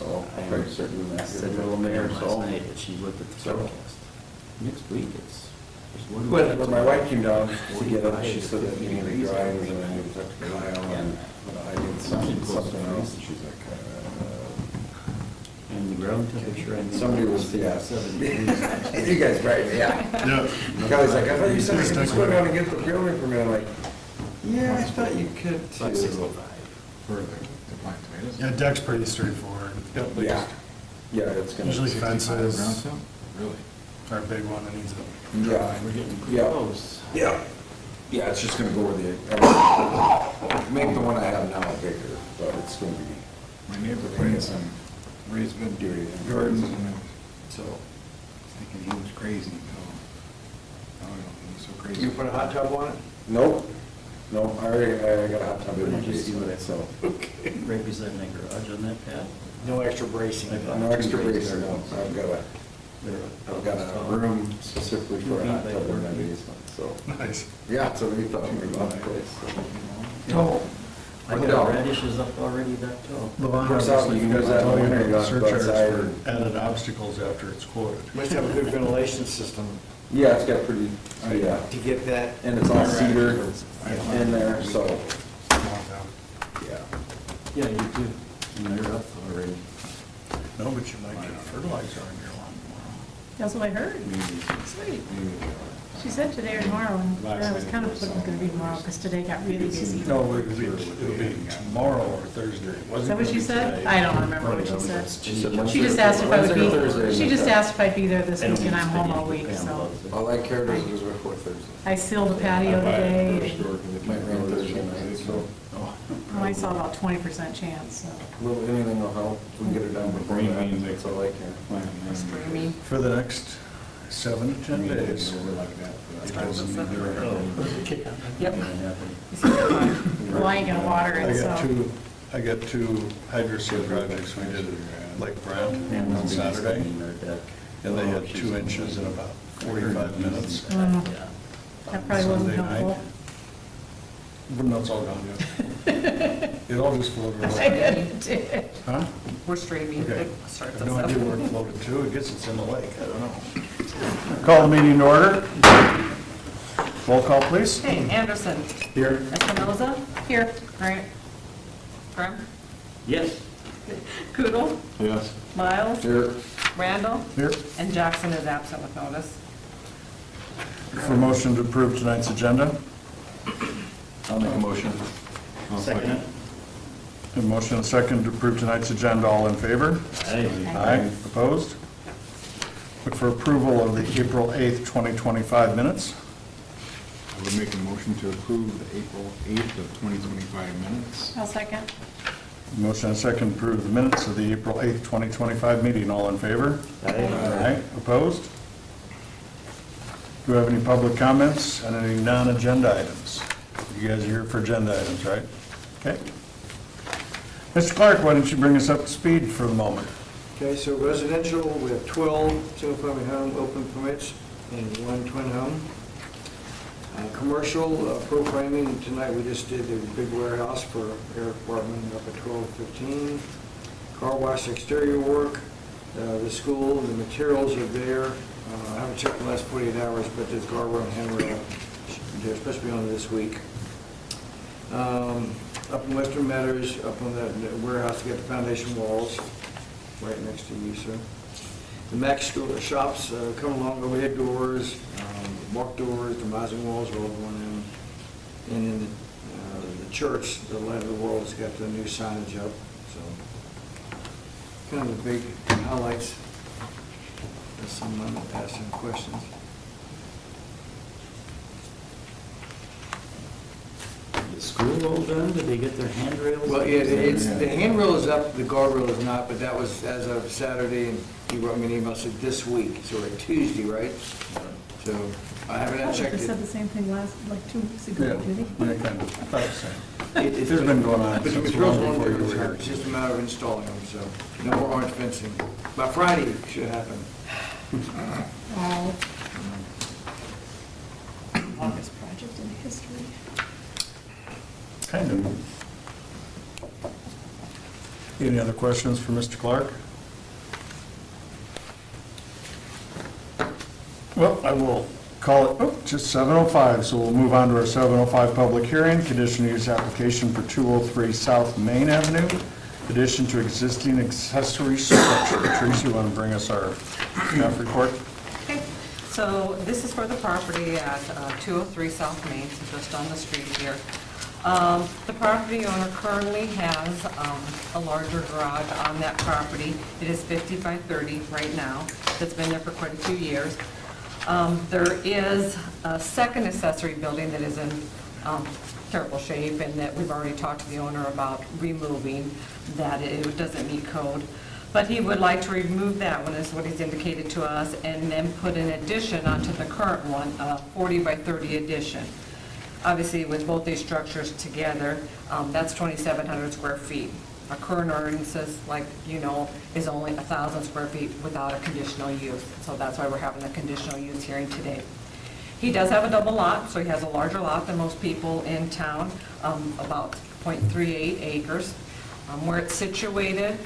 so I I'll try to start doing that here said in to a the minute mayor or last so. night that she looked at the So- forecast. Next week, it's. there's one When week my to- wife came down to get it, 45 she said that needed degrees. drying, and I had to talk to Kyle, and I did something else, and she's like, And the ground temperature. I think, somebody was, yeah. 7 degrees. You guys right, yeah. Yeah. Kylie's like, I thought you said you could just go down and get the building permit, I'm like, yeah, I thought you could Like too. 65. For the plant tomatoes? Yeah, deck's pretty straightforward. Yeah, yeah, it's gonna. Usually 65 ground fences, temp? Really? our big one that needs it. Yeah, We're getting pretty yeah, close. yeah. Yeah, it's just gonna go over the, make the one I have now bigger, but it's gonna be, My neighbor put in some raised bed gardens, and so. I was thinking he was crazy, no, he's so crazy. You put a hot tub on it? Nope, no, I got a hot tub in my Did you see what I basement, saw? so. Right beside my garage on that pad. No extra bracing. I bought No extra two bracer, no, gardens. I've got a room specifically for a hot tub in my basement, so. Nice. Yeah, so we thought we were about the place, so. Oh. I What got the- radishes up already that tall. Levon, Works out, you can use that obviously, when you're surcharge outside. for added obstacles after it's quoted. Must have a good ventilation system Yeah, it's got pretty, yeah, to get that. and it's all cedar in there, so, Yeah. yeah. Yeah, you do. And they're up already. No, but you might get fertilizer on your lawn tomorrow. That's what I heard. Sweet. She said today or tomorrow, and I was kind of hoping it was gonna be tomorrow, because today got really busy. No, it'll be tomorrow or Thursday. It Is wasn't that what she gonna be said? today. I don't remember what she said. She said She just asked if I would Wednesday or Thursday. be, she just asked if I'd be there this I don't week, and I'm think home all Stacey week, Pam so. loves it. All I care is before Thursday. I sealed the patio today, and It might rain Thursday night, so I saw about 20% chance, so. a little, anything will help, if we can get it done before that, that's all I care. Streaming. For the next 7 to 10 days. Yep. Well, I ain't gonna water it, so. I got two hydro seal projects we did at Lake Brant on Saturday, and they had 2 inches in about 45 minutes. Mm, Yeah. That probably wasn't Sunday night. helpful. But no, it's all gone yet. It all just floated I away. did it. Huh? We're streaming, Okay. it I starts have at no idea 7. where it floated to. I guess it's in the lake. I don't know. Call the meeting to order. Roll call, please. Okay, Anderson, Here. Espinoza, Here. Graham, Yes. Kutil, Yes. Miles, Here, Randall, Here. and Jackson is absent with notice. For motion to approve tonight's agenda. I'll make a motion. Second it. A motion and a second to approve tonight's agenda. All in favor? Aye. Opposed? Look for approval of the April 8th, 2025 minutes. I would make a motion to approve the April 8th of 2025 minutes. I'll second. Motion and a second to approve the minutes of the April 8th, 2025 meeting. All in favor? Aye. Opposed? Do we have any public comments on any non-agenda items? You guys are here for agenda items, right? Okay. Mr. Clarke, why don't you bring us up to speed for the moment? Okay, so residential, we have 12 single-family home open permits and 1 twin home. Commercial, pro framing, tonight we just did the big warehouse for Eric Bartman up at 1215. Car wash exterior work, the school, the materials are there. I haven't checked the last 48 hours, but there's guardrail and handrail, they're supposed to be on this week. Up in Western Meadows, up on that warehouse, you got the foundation walls, right next to you, sir. The Max shops come along, overhead doors, walk doors, demising walls are all going in. And in the church, the Light of the World has got the new signage up, so. Kind of the big highlights. If someone will ask some questions. The school all done? Did they get their handrails? Well, yeah, the handrail is up, the guardrail is not, but that was as of Saturday, and he wrote me an email, said this week, so we're at Tuesday, right? So I haven't I checked just said the it. same thing like 2 weeks ago, did he? Yeah, kind of. I thought the same. It's There's been going on But the since material's long on before there, you were here. it's just a matter of installing them, so no more orange fencing. By Friday, it should happen. Wow. Longest project in history. Kind of. Any other questions for Mr. Clarke? Well, I will call it, just 7:05, so we'll move on to our 7:05 public hearing, conditional use application for 203 South Main Avenue, addition to existing accessory structure. Tracy, you want to bring us our staff report? Okay, so this is for the property at 203 South Main, so just on the street here. The property owner currently has a larger garage on that property. It is 50 by 30 right now. It's been there for quite a few years. There is a second accessory building that is in terrible shape and that we've already talked to the owner about removing, that it doesn't meet code. But he would like to remove that one, is what he's indicated to us, and then put an addition onto the current one, a 40 by 30 addition. Obviously, with both these structures together, that's 2,700 square feet. Our current ordinances, like you know, is only 1,000 square feet without a conditional use. So that's why we're having a conditional use hearing today. He does have a double lot, so he has a larger lot than most people in town, about 0.38 acres. Where it's situated,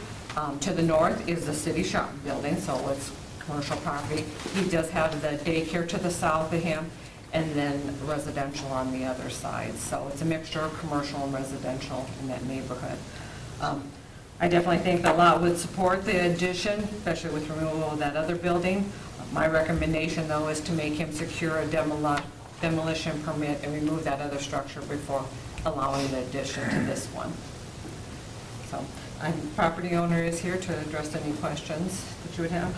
to the north is the city shop building, so it's commercial property. He does have the daycare to the south of him, and then residential on the other side. So it's a mixture of commercial and residential in that neighborhood. I definitely think the lot would support the addition, especially with removal of that other building. My recommendation, though, is to make him secure a demolition permit and remove that other structure before allowing the addition to this one. So, property owner is here to address any questions that you would have.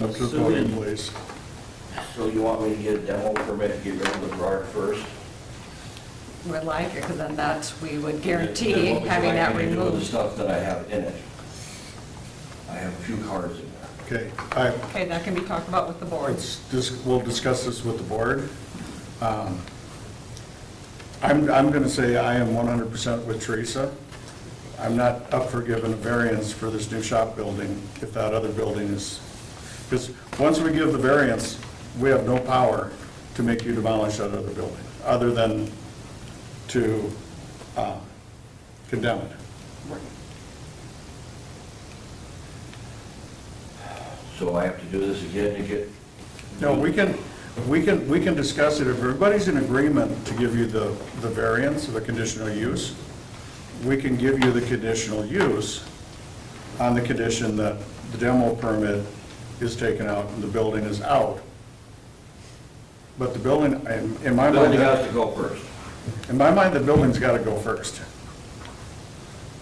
Up to the podium, please. So you want me to get a demo permit to get rid of the garage first? Would like it, because then that, we would guarantee Then what would you having like that me to do with the removed. stuff that I have in it? I have a few cars in there. Okay, all right. Okay, that can be talked about with the board. We'll discuss this with the board. I'm going to say I am 100% with Teresa. I'm not up for giving a variance for this new shop building if that other building is, because once we give the variance, we have no power to make you demolish that other building, other than to condemn it. So I have to do this again to get? No, we can discuss it. If everybody's in agreement to give you the variance of the conditional use, we can give you the conditional use on the condition that the demo permit is taken out and the building is out. But the building, in my mind, Building has to go first. in my mind, the building's got to go first.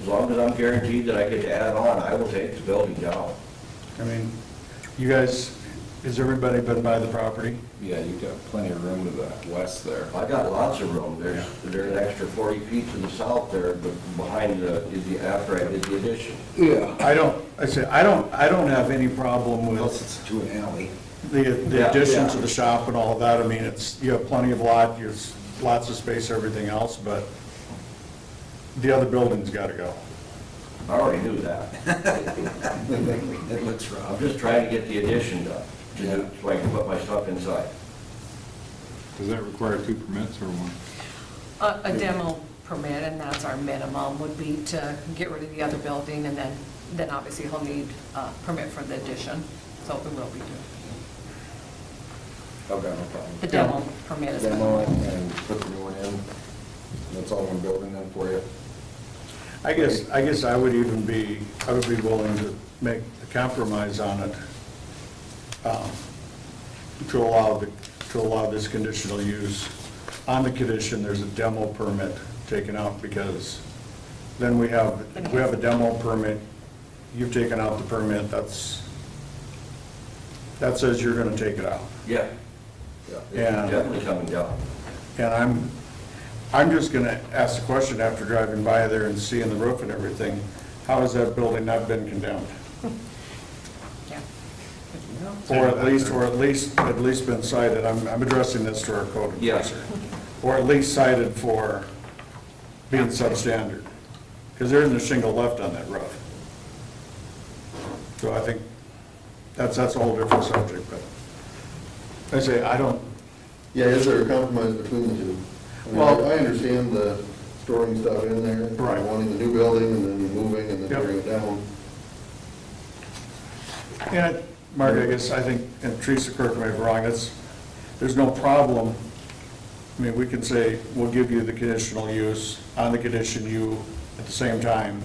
As long as I'm guaranteed that I get to add on, I will take the building down. I mean, you guys, has everybody been by the property? Yeah, you've got plenty of room to the west there. I got lots of room. There's an extra 40 feet to the south there, but behind after I did the addition. Yeah. I don't have any problem with Plus it's to an alley. the Yeah, addition yeah. to the shop and all of that. I mean, you have plenty of lot, there's lots of space, everything else, but the other building's got to go. I already knew that. It looks rough. I'm just trying to get the addition done, so I can put my stuff inside. Does that require 2 permits or one? A demo permit, and that's our minimum, would be to get rid of the other building, and then obviously he'll need a permit for the addition, so we will be doing. Okay, no problem. The demo permit is. Demo it and put the new one in. That's all one building then for you. I guess I would be willing to make the compromise on it, to allow this conditional use on the condition there's a demo permit taken out, because then we have a demo permit, you've taken out the permit, that says you're gonna take it out. Yeah, Yeah. And- definitely coming down. And I'm just gonna ask the question after driving by there and seeing the roof and everything, how has that building not been condemned? Yeah. Or at least been cited, I'm addressing this to our code Yeah. enforcer. Or at least cited for being substandard, because there isn't a shingle left on that roof. So I think that's a whole different subject, but I say, I don't, Yeah, is there a compromise between the two? I mean, Well- I understand the storing stuff in there. Right. Wanting the new building and then moving and then Yep. tearing it down. And, Mark, I guess, I think, and Teresa, correct me if I'm wrong, there's no problem. I mean, we can say, we'll give you the conditional use on the condition you, at the same time,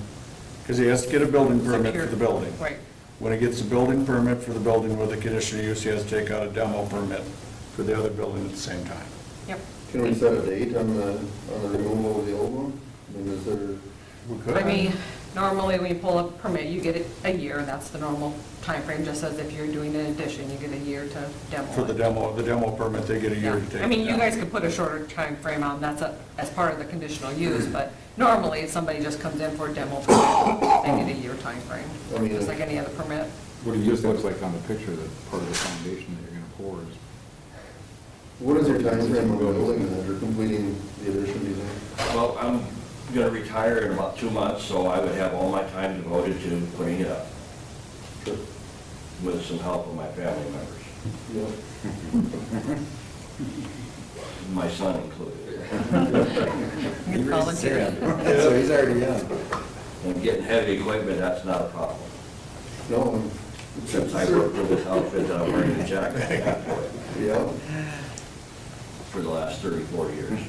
because he has to get a building permit for the building. Right. When he gets a building permit for the building with a conditional use, he has to take out a demo permit for the other building at the same time. Yep. Can we set a date on the removal of the old one? I mean, is there, We could. I mean, normally when you pull a permit, you get it a year, that's the normal time frame. Just as if you're doing an addition, you get a year to demo For the it. demo permit, they get a year to Yeah. take. I mean, you it guys down. could put a shorter time frame on, that's as part of the conditional use, but normally if somebody just comes in for a demo permit, they get a year time frame, I mean, just like any other permit. What it just looks like on the picture, that part of the foundation that you're gonna pour is. what is your timeframe on building that or completing the addition, do you think? Well, I'm gonna retire in about 2 months, so I would have all my time devoted to putting it up, Sure. with some help of my family members, Yeah. my son included. You can volunteer. So he's already in. And getting heavy equipment, that's not a problem. No, Since I worked with this outfit that I'm wearing a jacket yeah. for the last 34 years.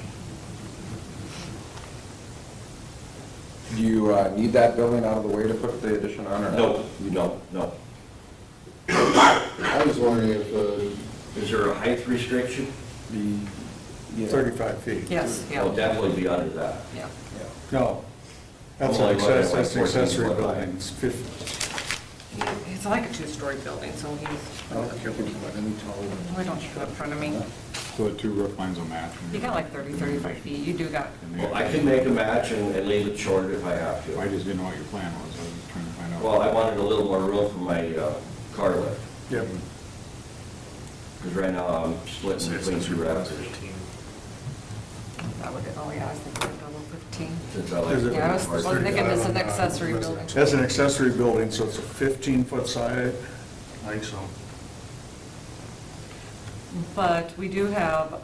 Do you need that building out of the way to put the addition on or not? No, you don't, no. I was wondering if, Is there a height restriction? Yeah. 35 feet. Yes, I'll yeah, definitely be under that. yeah. No, that's Only an looking at that's an like 14 accessory foot high. building. It's 50. It's like a two-story building, so he's, I don't think you can put any taller than. I don't have it in front of me. So the two roof lines will match. You got like 30, 35 feet, you do got, Well, I can make a match and leave it short if I have I to. just didn't know what your plan was, I was just trying to find out. Well, I wanted a little more room for my car lift, Yep. because right now I'm splitting between two Raptors. that would, oh yeah, I was thinking of double 15. Since I like. Is it- Yeah, I was thinking it's an accessory building. That's an accessory building, so it's a 15-foot side. I think so. But we do have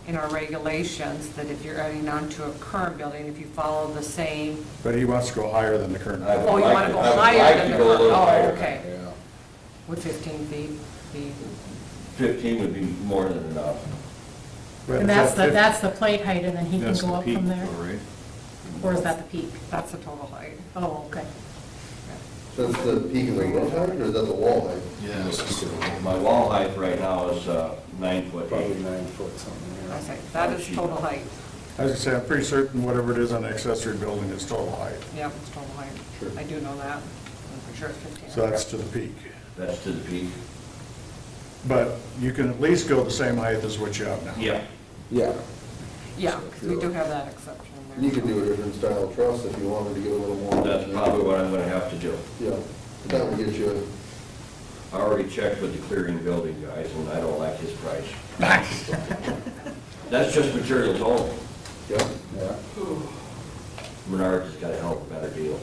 in our regulations that if you're adding on to a current building, if you follow the same, But he wants to go higher than the current. I would oh, you like want to to- go I would higher like than to the go a current, little oh, higher. okay. Yeah. Would 15 feet be, 15 would be more than enough. But And is that's that the, that's the plate height, and then he can That's go the up peak from there? though, right? Or is that the peak? that's the total height. Oh, okay. that's the peak of the roof height or is that the wall height? Yes. My wall height right now is 9 foot Probably 8. 9 foot something. I Yeah. say, that is total height. I was gonna say, I'm pretty certain whatever it is on the accessory building is total height. Yep, it's total height. Sure. I do know that. I'm pretty sure it's 15. So that's to the peak. That's to the peak. But you can at least go the same height as what you have now. Yeah. Yeah. Yeah, because we do have that exception in You there. could do a different style truss if you wanted to get a little more. That's probably what I'm gonna have to do. Yeah, that would get you, I already checked with the clearing building guys, and I don't like his price. That's just materials only. yeah. Yeah. Menards has got a hell of a better deal.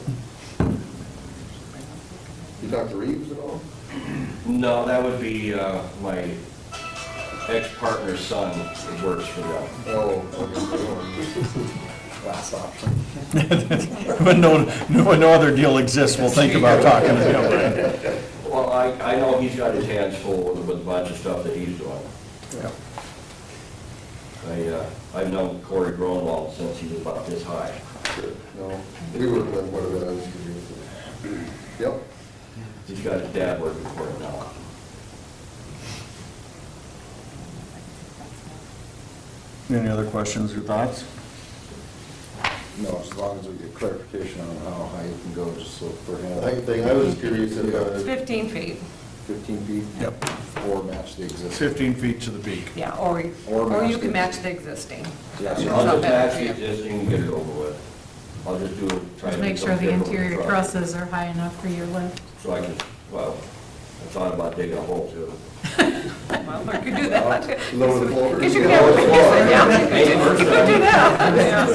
You talk to Reeves at all? No, that would be my ex-partner's son that works for them. Oh, okay. Last option. When no other deal exists, we'll think about talking to him. Well, I know he's got his hands full with a bunch of stuff that he's doing. I've known Corey Gronwald since he was about this high. No, we work with him quite a bit, I was curious. Yep. He's got his dad working for him now. Any other questions or thoughts? No, as long as we get clarification on how high you can go, just so for The him. height thing, I was curious if, It's 15 feet, 15 feet? Yep. Or match the existing. 15 feet to the peak. yeah, or Or you can match match the existing. Yeah, I'll so just not bad match for the you. existing and get it over with. I'll just do it, try Just to make do sure something the different with interior truck. trusses are high enough for your lift. So I can, well, I thought about digging a hole too. Well, you could do that. lower the floor. Because you can, yeah, you could do that, yeah.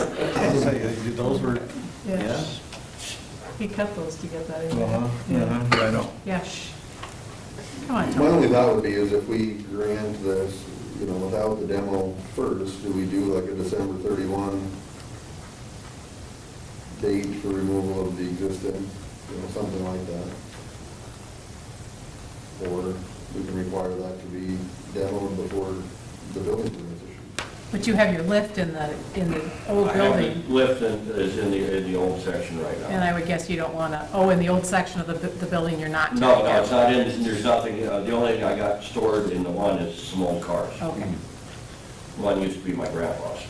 Those were, Yeah. He cut those to get that in uh-huh, there. uh-huh, I know. Yeah, shh. Come on, My Tom. only thought would be is if we grant this, you know, without the demo first, do we do like a December 31 date for removal of the existing, something like that. Or we can require that to be demoed before the building permit is issued. But you have your lift in the old I have building, the lift is in the old section right and now. I would guess you don't want to, in the old section of the building, you're not. No, it's not in, there's nothing, the only thing I got stored in the one is some old cars. Okay. One used to be my grandpa's.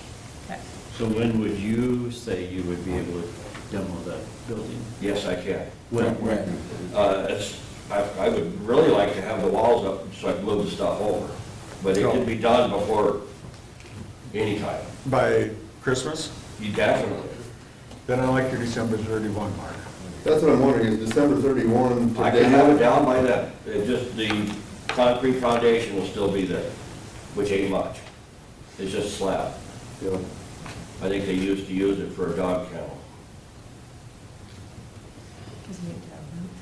Okay. So when would you say you would be able to demo that building? Yes, I can. When? I would really like to have the walls up so I can move the stuff over, but it can be done before any time. By Christmas? You definitely. Then I like your December 31 mark. That's what I'm wondering, is December 31 I today? can have it down by then. It just, the concrete foundation will still be there, which ain't much. It's just slab. Yeah. I think they used to use it for a dog kennel. Doesn't need to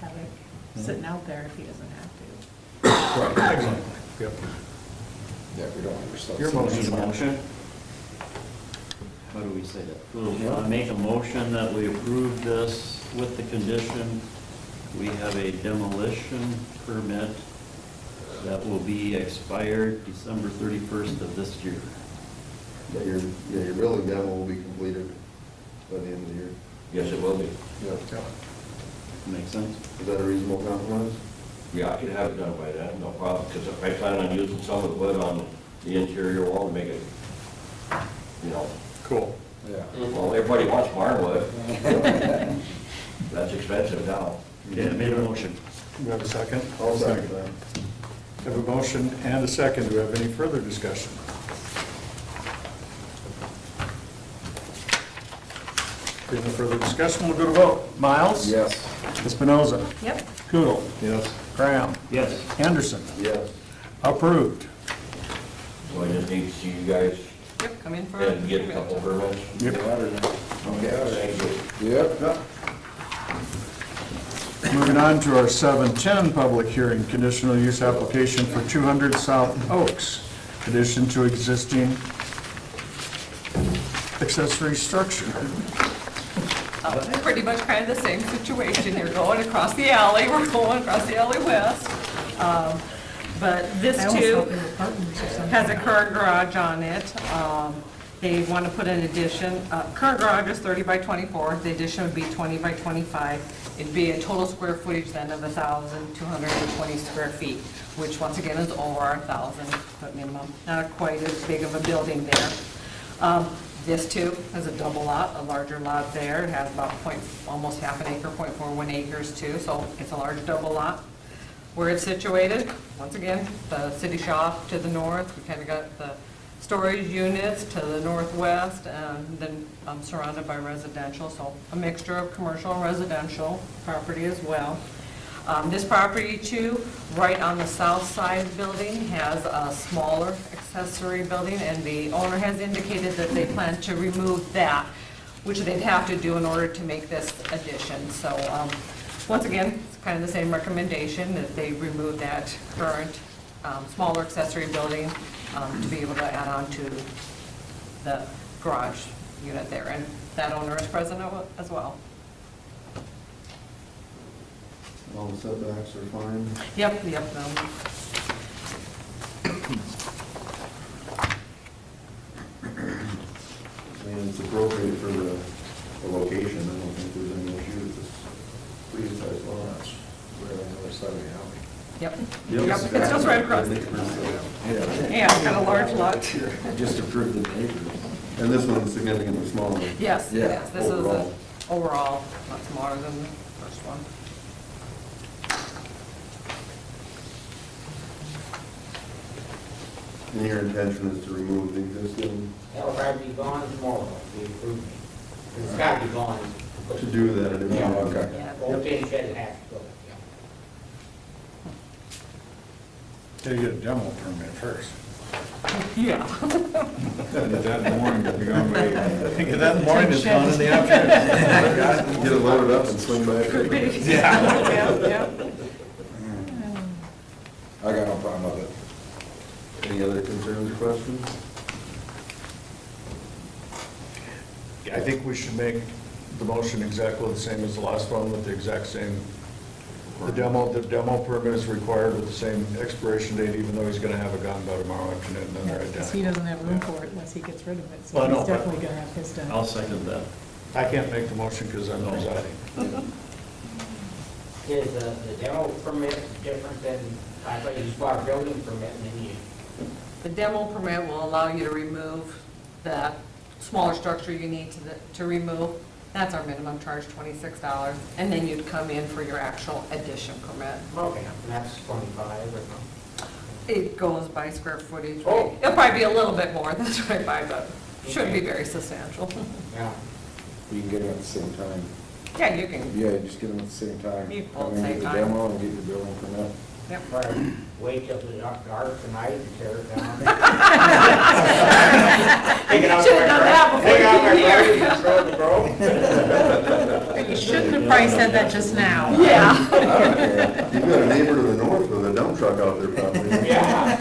have it sitting out there if he doesn't have to. Right, exactly. Yep. Yeah, we don't understand. Your Need a motion. motion? How do we say that? We'll make a motion that we approve this with the condition, we have a demolition permit that will be expired December 31st of this year. That your building demo will be completed by the end of the year. Yes, it will be. Make sense? Is that a reasonable compromise? Yeah, I could have it done by then, no problem, because I plan on using some of the wood on the interior wall to make it, Cool. Yeah. well, everybody wants barn wood. That's expensive now. Yeah, made a motion. Do we have a second? I'll second that. Have a motion and a second. Do we have any further discussion? If no further discussion, we'll go to vote. Miles? Yes. Espinoza? Yep. Kutil? Yes. Graham? Yes. Anderson? Yes. Approved. So I just need to see you guys Yep, come in for. and get a couple permits. Yep. Okay, thank you. Yep. Moving on to our 7:10 public hearing, conditional use application for 200 South Oaks, addition to existing accessory structure. Pretty much kind of the same situation. You're going across the alley, we're going across the alley west. But this I almost too thought they were partners or something. has a current garage on it. They want to put an addition, current garage is 30 by 24, the addition would be 20 by 25. It'd be a total square footage then of 1,220 square feet, which once again is over 1,000 foot minimum. Not quite as big of a building there. This too has a double lot, a larger lot there. It has about almost half an acre, 0.41 acres too, so it's a large double lot. Where it's situated, once again, the city shop to the north, we kind of got the storage units to the northwest, and then surrounded by residential, so a mixture of commercial and residential property as well. This property too, right on the south side of the building, has a smaller accessory building, and the owner has indicated that they plan to remove that, which they'd have to do in order to make this addition. So, once again, it's kind of the same recommendation, that they remove that current smaller accessory building to be able to add on to the garage unit there. And that owner is present as well. All the setbacks are fine. Yep. I mean, it's appropriate for the location. I don't think there's any issue with this pretty size lots. We're on the other side of the alley. Yep. It's just right across the, yeah, it's got a large lot. Just approved the neighbors. And this one's significantly smaller. Yes, it Yeah, is. This is overall. overall, not smaller than the first one. And your intention is to remove the existing, That'll probably be gone tomorrow, if we approve it. It's gotta be gone. to do that addition. Yeah, okay. Yeah. Won't finish it, it has to go, yeah. Gotta get a demo permit first. Yeah. Get that in the morning, if you're going by. Get that in the morning, it's gone in the afternoon. Get it loaded up and swing back. Could be. Yeah. I got no problem with it. Any other concerns or questions? I think we should make the motion exactly the same as the last one with the exact same, the demo permit is required with the same expiration date, even though he's gonna have it gone by tomorrow afternoon, and then they're Because he identical. doesn't have room for it unless he gets rid of it, Well, so no, he's but- definitely gonna have his done. I'll second that. I can't make the motion because I'm presiding. Is the demo permit different than, I thought you just bought a building permit and then you, The demo permit will allow you to remove the smaller structure you need to remove. That's our minimum charge, $26. And then you'd come in for your actual addition permit. okay, and that's 25 or something. It goes by square footage. Oh. It'll probably be a little bit more than 25, but shouldn't be very substantial. Yeah. You can get them at the same time. Yeah, you can, Yeah, just get them at the same time. You both Come in, same get the time. demo and get your building permit. yep. Right. Wait till the dark tonight and tear it down. Take it out Should've done that before Take it out you my came garage and throw it in the grove. You shouldn't have probably said that just now. Yeah. I don't care. You've got a neighbor to the north with a dump truck out there probably. Yeah.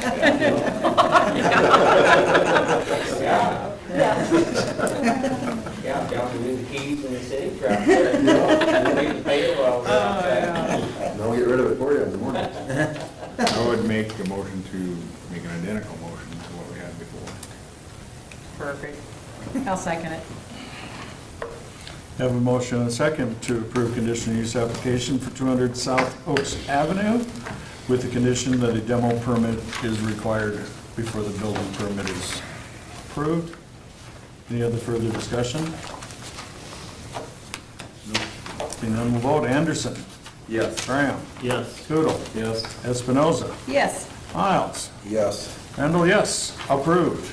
Yeah. Yeah, down to the keys in the city truck. Leave the payroll. They'll get rid of it for you in the morning. I would make a motion to make an identical motion to what we had before. Perfect. I'll second it. Have a motion and a second to approve conditional use application for 200 South Oaks Avenue with the condition that a demo permit is required before the building permit is approved. Any other further discussion? Seeing none, we'll vote. Anderson. Yes. Graham. Yes. Kutil. Yes. Espinoza. Yes. Miles. Yes. Randall, yes. Approved.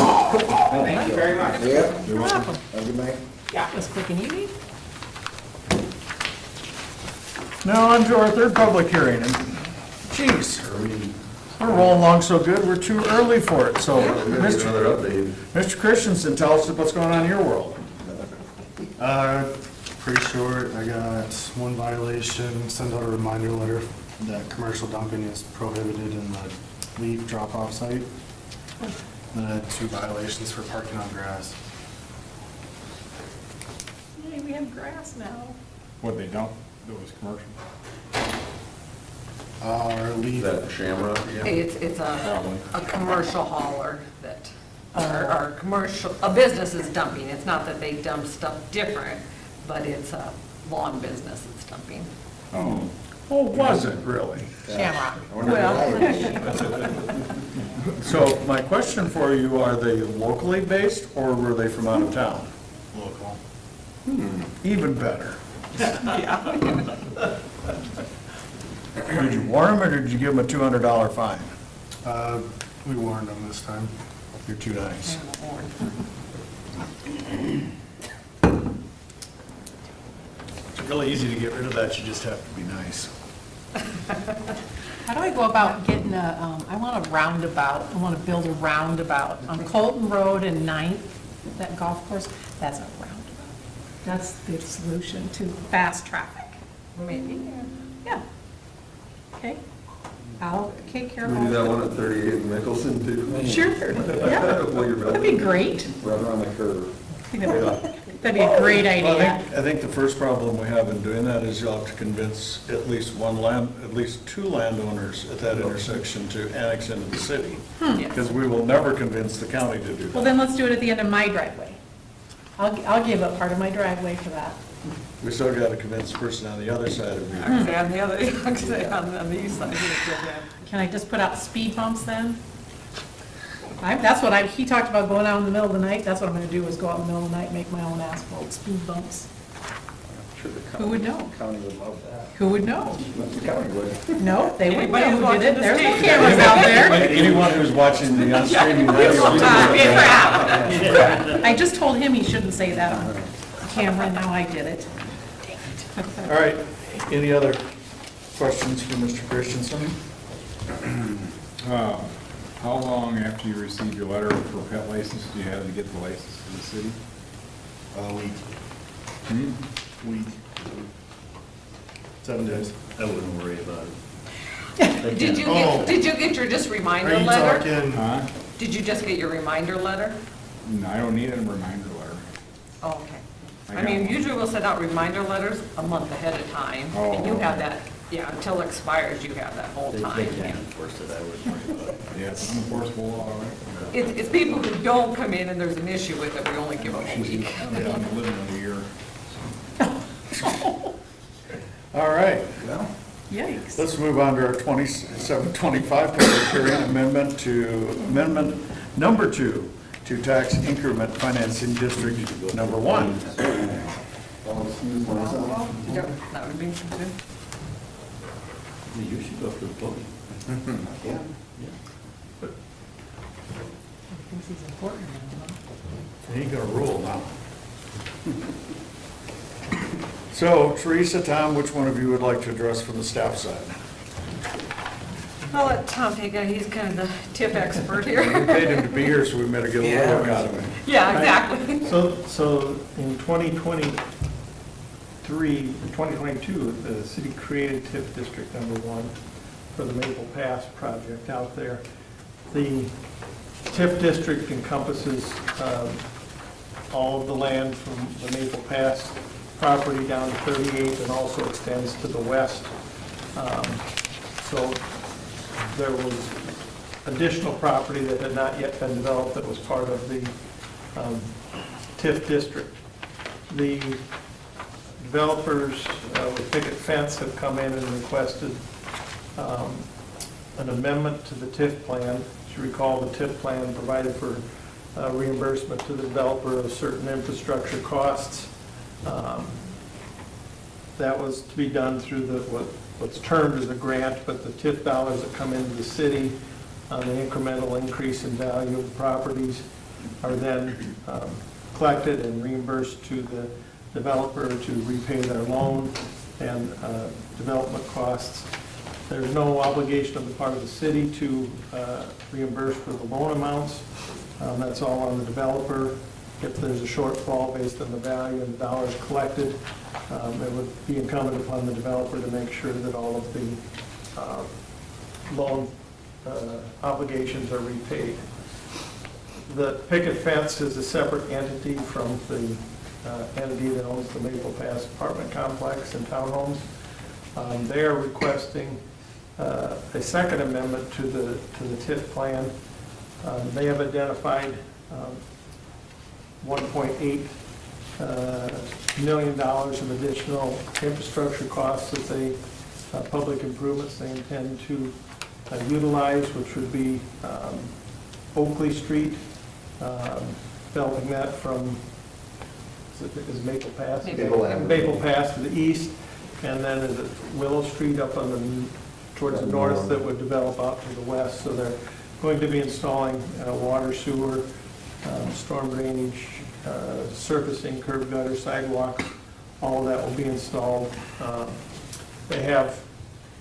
Thank you very much. Yeah. You're welcome. Have a good night. That was quick and easy. Now on to our third public hearing. And geez, we're rolling along so good, we're too early for it. So, We're gonna get another update. Mr. Christensen, tell us what's going on in your world. Pretty short, I got one violation, send out a reminder letter that commercial dumping is prohibited in the leaf drop-off site. Then I had 2 violations for parking on grass. Yay, we have grass now. What they dump, that was commercial. Our Is leaf, that Shamrock again? It's a commercial hauler that, or commercial, a business is dumping. It's not that they dump stuff different, but it's a lawn business that's dumping. Oh, Oh, was it really? Shamrock. I wonder Well, So my question for you, are they locally based or were they from out of town? local. Even better. Did you warn them or did you give them a $200 fine? We warned them this time. You're too nice. It's really easy to get rid of that, you just have to be nice. how do I go about getting I want a roundabout, I want to build a roundabout on Colton Road and 9th, that golf course, that's a roundabout. That's the solution to fast traffic. Maybe. Yeah. Okay. I'll take care of We all do that one at 38 in Mickelson too? Sure, yeah, While you're that'd be great. Right around the curve. That'd be a great Well, idea. I think the first problem we have in doing that is you'll have to convince at least at least 2 landowners at that intersection to annex into the city. Because we will never convince the county to do Well, that. then let's do it at the end of my driveway. I'll give up part of my driveway for that. We still got to convince the person on the other side of you. Actually, on the other, actually, on the east side. Can I just put out speed bumps then? He talked about going out in the middle of the night, that's what I'm gonna do, is go out in the middle of the night, and make my own asphalt speed bumps. Sure, the Who would know? County would love that. Who would know? The county would. No, they wouldn't Anybody know who's who did it, watching the there's no station. cameras out there. Anyone who's watching the on-streaming video. I just told him he shouldn't say that on camera, now I did it. All right, any other questions for Mr. Christensen? how long after you received your letter for pet license do you have to get the license to the city? A week. Week. 7 days. I wouldn't worry about it. Did you get your just Are reminder you letter? talking, Huh? Did you just get your reminder letter? No, I don't need a reminder letter. Oh, okay. I mean, usually we'll send out reminder letters a month ahead of time, and you have that, yeah, until it expires, you have that whole They time. can't enforce it, I would worry about it. Yeah, it's unenforceable law, right? It's people who don't come in and there's an issue with it, we only give them a week. I'm living in a year. All right, Yikes. let's move on to our 2725 public hearing amendment number 2 to tax increment financing district number 1. I'll excuse myself. Yep, that would be good. You should go for the voting. Yeah. Thinks he's important now, huh? He ain't gonna rule now. So Teresa, Tom, which one of you would like to address from the staff side? I'll let Tom take it, he's kind of the tip expert We here. paid him to be here, so we better get a little work out of him. Yeah, exactly. So in 2022, the city created TIF District Number 1 for the Maple Pass project out there. The TIF district encompasses all of the land from the Maple Pass property down to 38 and also extends to the west. So there was additional property that had not yet been developed that was part of the TIF district. The developers with picket fence have come in and requested an amendment to the TIF plan. As you recall, the TIF plan provided for reimbursement to the developer of certain infrastructure costs. That was to be done through what's termed as a grant, but the TIF dollars that come into the city on the incremental increase in value of the properties are then collected and reimbursed to the developer to repay their loan and development costs. There's no obligation on the part of the city to reimburse for the loan amounts. That's all on the developer. If there's a shortfall based on the value and the dollars collected, it would be incumbent upon the developer to make sure that all of the loan obligations are repaid. The picket fence is a separate entity from the entity that owns the Maple Pass apartment complex and townhomes. They are requesting a second amendment to the TIF plan. They have identified $1.8 million of additional infrastructure costs that they, public improvements they intend to utilize, which would be Oakley Street, developing that from, is Maple Pass? Maple Ave. Maple Pass to the east, and then is it Willow Street up on the, towards the north that would develop out to the west. So they're going to be installing water, sewer, storm drainage, surfacing, curb gutter, sidewalks, all of that will be installed. They have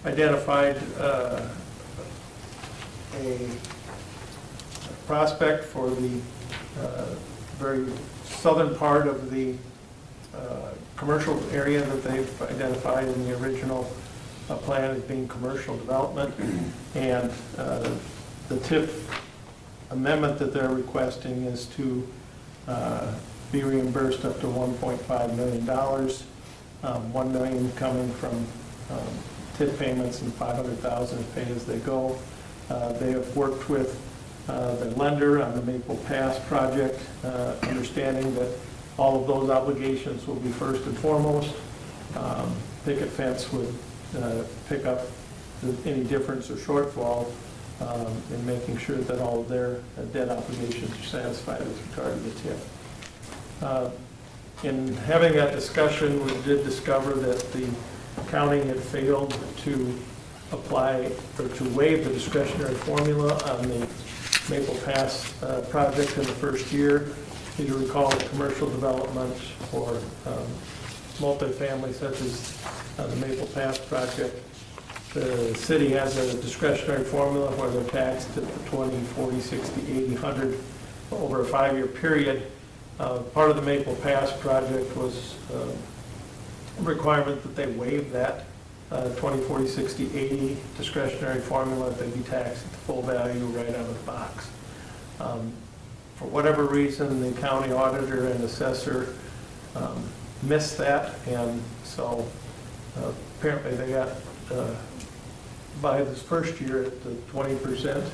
identified a prospect for the very southern part of the commercial area that they've identified in the original plan as being commercial development. And the TIF amendment that they're requesting is to be reimbursed up to $1.5 million, $1 million coming from TIF payments and $500,000 pay as they go. They have worked with the lender on the Maple Pass project, understanding that all of those obligations will be first and foremost. Picket fence would pick up any difference or shortfall in making sure that all of their debt obligations are satisfied with regard to the TIF. In having that discussion, we did discover that the county had failed to apply or to waive the discretionary formula on the Maple Pass project in the first year. As you recall, commercial development for multifamily such as the Maple Pass project, the city has a discretionary formula where they're taxed at the 20, 40, 60, 80, 100 over a 5-year period. Part of the Maple Pass project was a requirement that they waive that 20, 40, 60, 80 discretionary formula, they be taxed at the full value right out of the box. For whatever reason, the county auditor and assessor missed that, and so apparently they got, by this first year at the 20%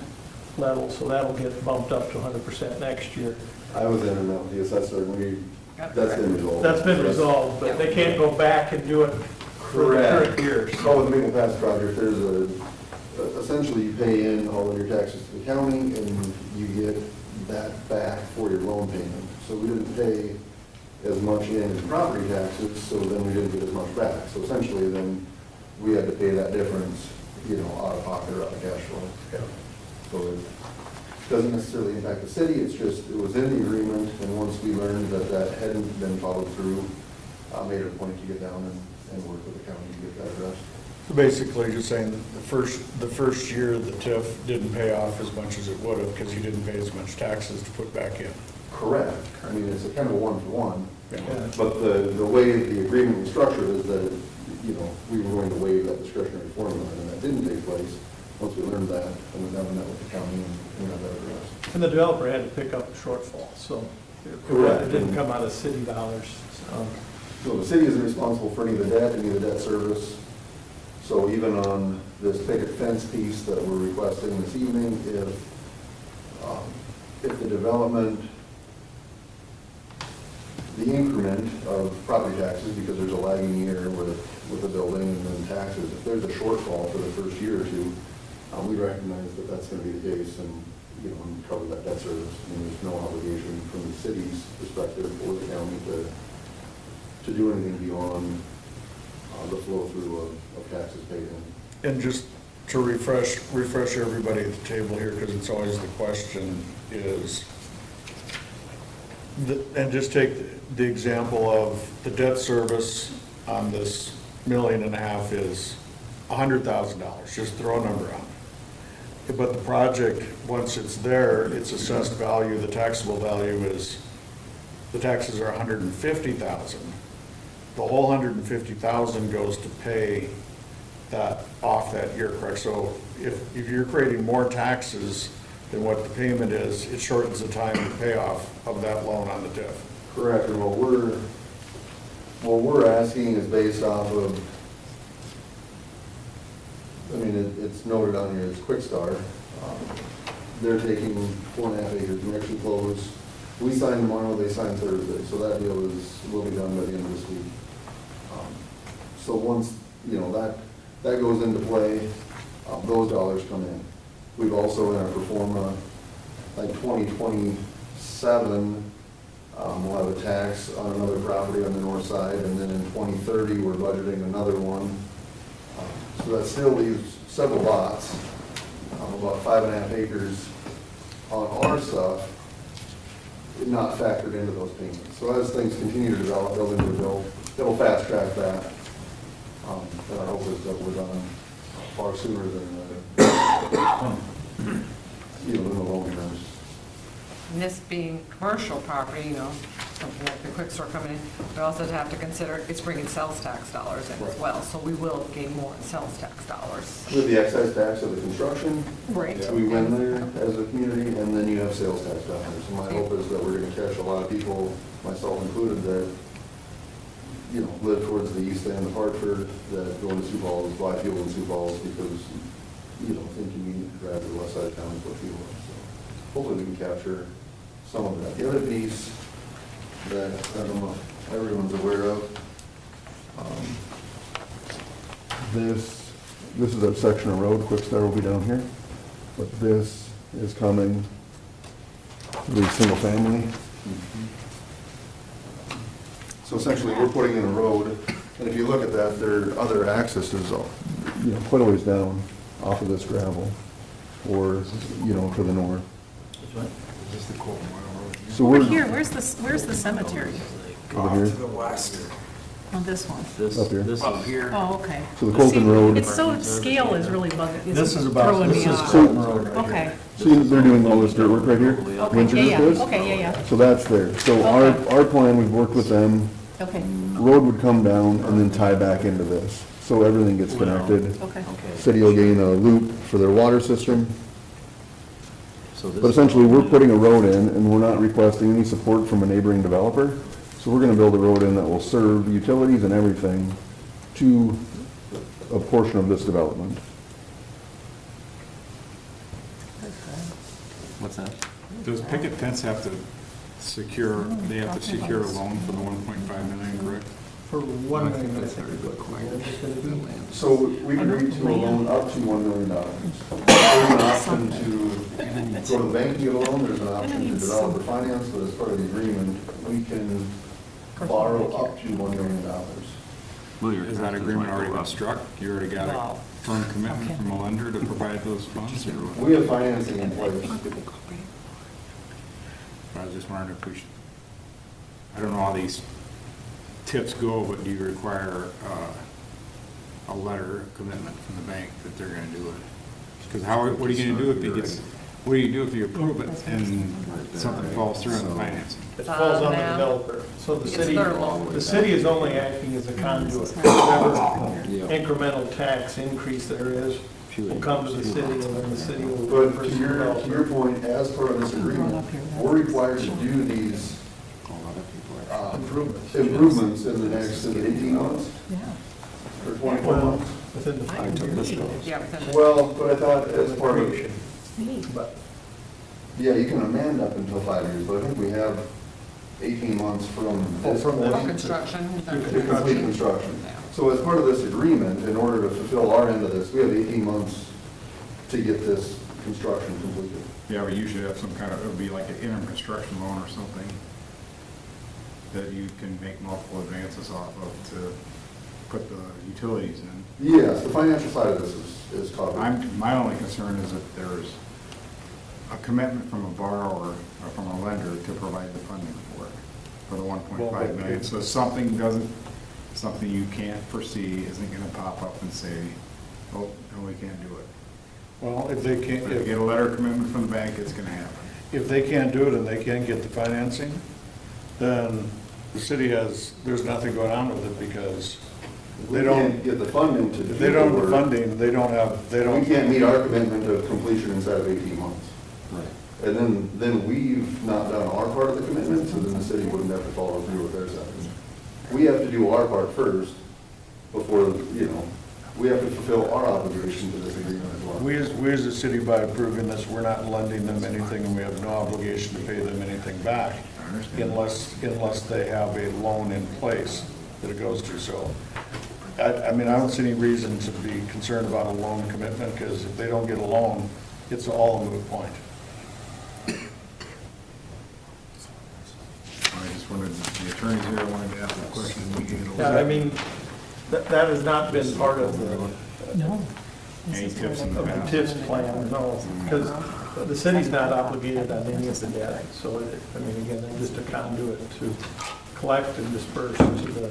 level, so that'll get bumped up to 100% next year. I was in and out with the assessor, and that's been resolved. That's been resolved, but they can't go back and do it for the current year. So with the Maple Pass project, there's essentially you pay in all of your taxes to the county, and you get that back for your loan payment. So we didn't pay as much in as property taxes, so then we didn't get as much back. So essentially then we had to pay that difference, out of pocket or out of cash flow. So it doesn't necessarily impact the city, it's just, it was in the agreement, and once we learned that that hadn't been followed through, I made it a point to get down and work with the county to get that addressed. So basically, just saying the first year, the TIF didn't pay off as much as it would have because you didn't pay as much taxes to put back in. Correct. I mean, it's a kind of a one-for-one. Yeah. But the way the agreement was structured is that, we were going to waive that discretionary formula, and that didn't take place. Once we learned that, and we met with the county, and we got that addressed. And the developer had to pick up the shortfall, so Correct. it didn't come out of city dollars. So the city isn't responsible for any of the debt, any of the debt service. So even on this picket fence piece that we're requesting this evening, if the development, the increment of property taxes, because there's a lagging year with the building and then taxes, if there's a shortfall for the first year or two, we recognize that that's going to be the case, and and cover that debt service. I mean, there's no obligation from the city's perspective or the county to do anything beyond the flow through of taxes paid in. And just to refresh everybody at the table here, because it's always the question is, and just take the example of the debt service on this $1.5 million is $100,000, just throw a number on it. But the project, once it's there, its assessed value, the taxable value is, the taxes are $150,000. The whole $150,000 goes to pay that off that year, correct? So if you're creating more taxes than what the payment is, it shortens the time to pay off of that loan on the TIF. Correct, and what we're asking is based off of, I mean, it's noted on here as Quick Start. They're taking 4.5 acres, we actually close, we sign tomorrow, they sign Thursday, so that deal will be done by the end of this week. So once, that goes into play, those dollars come in. We've also in our pro forma, like 2027, we'll have a tax on another property on the north side, and then in 2030, we're budgeting another one. So that still leaves several lots, about 5.5 acres on our stuff, not factored into those payments. So as things continue to develop, building to build, it'll fast track that. And our hope is that we're done far sooner than in the long term. And this being commercial property, something like the quick store coming in, we also have to consider it's bringing sales tax dollars in as well, so we will gain more in sales tax dollars. With the excise tax of the construction, Right. we win there as a community, and then you have sales tax dollars. So my hope is that we're going to catch a lot of people, myself included, that live towards the east end of Hartford, that go into Sioux Falls, buy fuel in Sioux Falls because it's inconvenient to drive to the west side of town and put fuel in. So hopefully we can capture some of that. The other piece that I don't know if everyone's aware of, this is a section of road, Quick Start will be down here, but this is coming to be single family. So essentially, we're putting in a road, and if you look at that, there are other accesses, quite a ways down off of this gravel, or, to the north. So Over we're here, where's the cemetery? over here, To the west. On this one? This, Up here. this Up is, here. Oh, okay. so the Colton Road, It's so, scale is really bugging, This is throwing me off. Colton Road right here. Okay, see, they're doing all this dirt work right here? okay, Winter yeah, is? yeah, okay, yeah, So that's there. So Okay. our plan, we've worked with them, yeah, okay, road would come down and then tie back into this. So everything gets connected. okay. okay. City will gain a loop for their water system. So this But essentially, we're putting a road in, and we're not requesting any support from a neighboring developer. So So we're gonna build a road in that will serve utilities and everything to a portion of this development. What's that? Does picket fence have to secure, they have to secure a loan for the 1.5 million, correct? For 1 million, I think is what it's gonna be. So we agreed to a loan up to $1 million. There's an option to go to the bank and get a loan, there's an option to developer finance, but as part of the agreement, we can borrow up to $1 million. Well, is that agreement already been struck? You already got a firm commitment from a lender to provide those funds? Or We have financing in place. I was just wondering if we should, I don't know how these tips go, but do you require a letter of commitment from the bank that they're gonna do it? Because what are you gonna do if you get, what do you do if you approve it and something falls through in the financing? It falls on the Now, developer. So it's their loan. the city is only acting as a conduit. Whatever incremental tax increase there is will come to the city, and then the city will But reimburse to the your developer. point, as part of this agreement, we're required to do these improvements in the next 18 months Yeah. or 24 months. Within the 5 years. Yeah, within the- Well, but I thought as part of, But yeah, you can amend up until 5 years, but I think we have 18 months from this from the- point For construction. to complete construction. So as part of this agreement, in order to fulfill our end of this, we have 18 months to get this construction completed. Yeah, but you should have some kind of, it would be like an interim construction loan or something that you can make multiple advances off of to put the utilities in. Yes, the financial side of this is covered. My only concern is that there's a commitment from a borrower or from a lender to provide the funding for it, for the 1.5 million. So something you can't foresee isn't gonna pop up and say, oh, no, we can't do it. Well, if they can't, If you get a letter of commitment from the bank, it's gonna happen. if they can't do it and they can't get the financing, then the city there's nothing going on with it because We they can't don't, get the funding to do if they don't have the the work. funding, they We can't meet our commitment of completion inside of 18 months. Right. And then we've not done our part of the commitment, so then the city wouldn't have to follow through with their side. We have to do our part first before, we have to fulfill our obligation to this agreement as well. We as a city, by approving this, we're not lending them anything, and we have no obligation to pay them anything back unless they have a loan in place that it goes to. So, I mean, I don't see any reason to be concerned about a loan commitment, because if they don't get a loan, it's all a moot point. I just wanted, the attorney's here, I wanted to ask a question. We can get a Yeah, I letter. mean, that has not been part of No. Any tips in the the past? TIFs plan, no, because the city's not obligated on any of the debt. So, I mean, again, they're just a conduit to collect and disperse to the,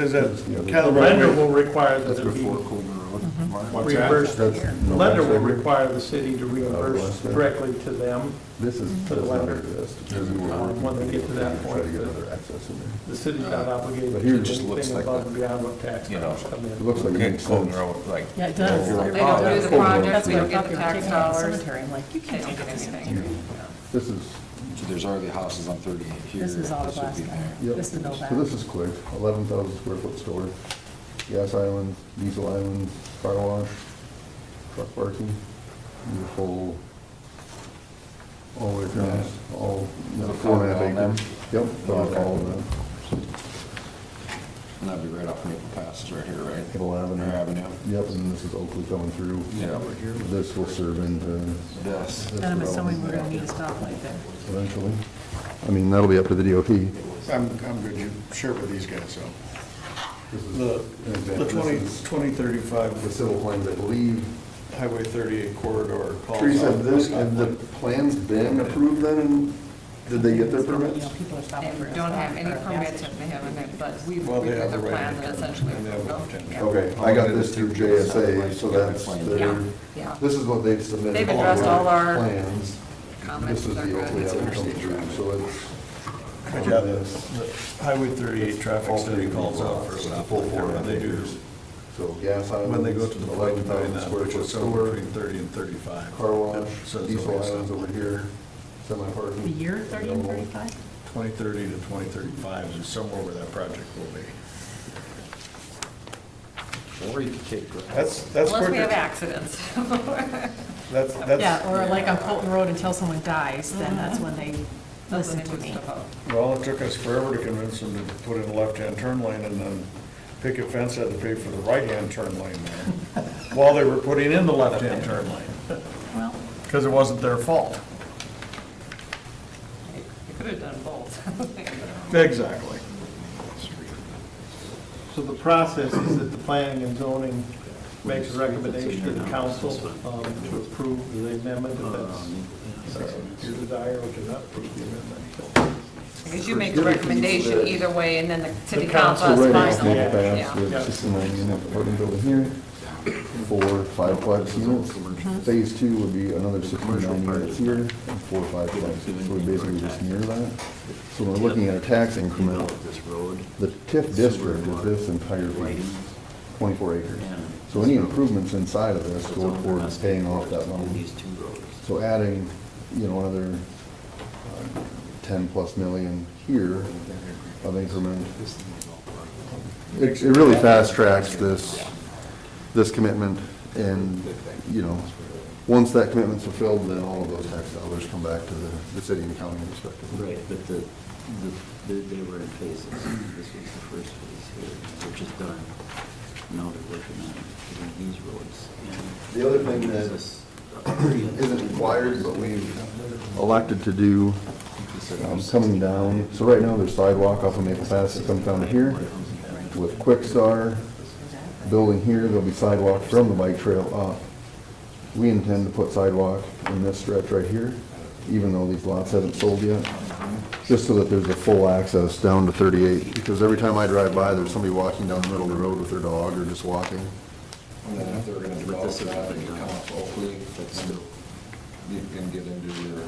Is that the kind of lender will require that it be What's that? reimbursed. That's The lender will require the city to reimburse directly to them This is. To the lender. when they get to that point. Try to get other access in there. The city's not obligated But to here do it just looks anything like above that. and beyond what tax You know, dollars come in. It looks like it makes Colton sense. Road, like. Yeah, it does. They don't do the project, That's we what don't get the tax taking out of the dollars. cemetery. I'm like, you They can't don't take get this anything. This is, So there's already houses on 38 here. This is all the This would glass be guy. there. yep. This is no So bad. this is quick, 11,000 square foot store, gas islands, diesel islands, car wash, truck parking, beautiful, all the way across, all, Is it 4.5 covered all acres. Yep, covers all of that. And that'd be right off Maple Pass, right here, right? Maple Avenue. Or Avenue. Yep, and this is Oakley coming through. Yeah. This will serve into This. And I'm assuming we're gonna need a stoplight there. eventually. I mean, that'll be up to the DOT. I'm good, you share with these guys, so. This is The an example. 2035 The civil plans, I believe. Highway 38 corridor calls Teresa, out have the this, have the stoplight. plans been approved then? And did they get their You permits? know, people are stopping for They a don't have stop any or a gas permits station. if they haven't, but we've Well, they reviewed have their the right plan to- that essentially and they have approved the them. potential. Yeah. Okay, I got this through JSA, so that's their, Yeah, yeah. this is what they've submitted. They've addressed all our plans. comments. This is They're the good. Oakley Avenue coming through, so it's. Yeah, the Highway 38 traffic study calls out for a Full stoplight there 4.5 when they do, acres. So gas islands. when they go to the point to buy 11,000 that, square which foot is somewhere store, between 30 and 35. car wash, Yep, so it's diesel always- islands over here, semi-parking. The year 30 and 35? 2030 to 2035 is somewhere where that project will be. Or you could take. That's Unless we have quicker. accidents. That's, Yeah, or like on Colton Road until someone dies, then that's when they That's listen when they to put me. stuff out. well, it took us forever to convince them to put in a left-hand turn lane, and then picket fence had to pay for the right-hand turn lane there, while they were putting in the left-hand turn lane, Well, because it wasn't their fault. You could have done both. Exactly. So the process is that the planning and zoning makes a recommendation to the council to approve the amendment if that's your desire, or to not approve the amendment. Because you make the recommendation either way, and then the city The council council has Right, final. it's not fast, we Yeah. have 69 unit apartment building here, 4 5-plex units. Phase 2 would be another 69 units here, and 4 5-plex. So we basically just mirror that. So when we're looking at a tax increment, the TIF district is this entire piece, 24 acres. So any improvements inside of this go towards paying off that loan. So adding, another 10+ million here of increment, it really fast tracks this commitment, and, once that commitment's fulfilled, then all of those tax dollars come back to the city and county respectively. Right, but they were in phases. This was the first phase here, which is done. Now they're working on getting these roads. And The other thing that this- isn't required, but we've elected to do, coming down, so right now there's sidewalk off of Maple Pass that comes down to here. With Quickstar building here, there'll be sidewalk from the bike trail up. We intend to put sidewalk in this stretch right here, even though these lots haven't sold yet, just so that there's a full access down to 38, because every time I drive by, there's somebody walking down the middle of the road with their dog or just walking. And then if they're gonna But develop this is that, what you they've come done. up Oakley, you can get into your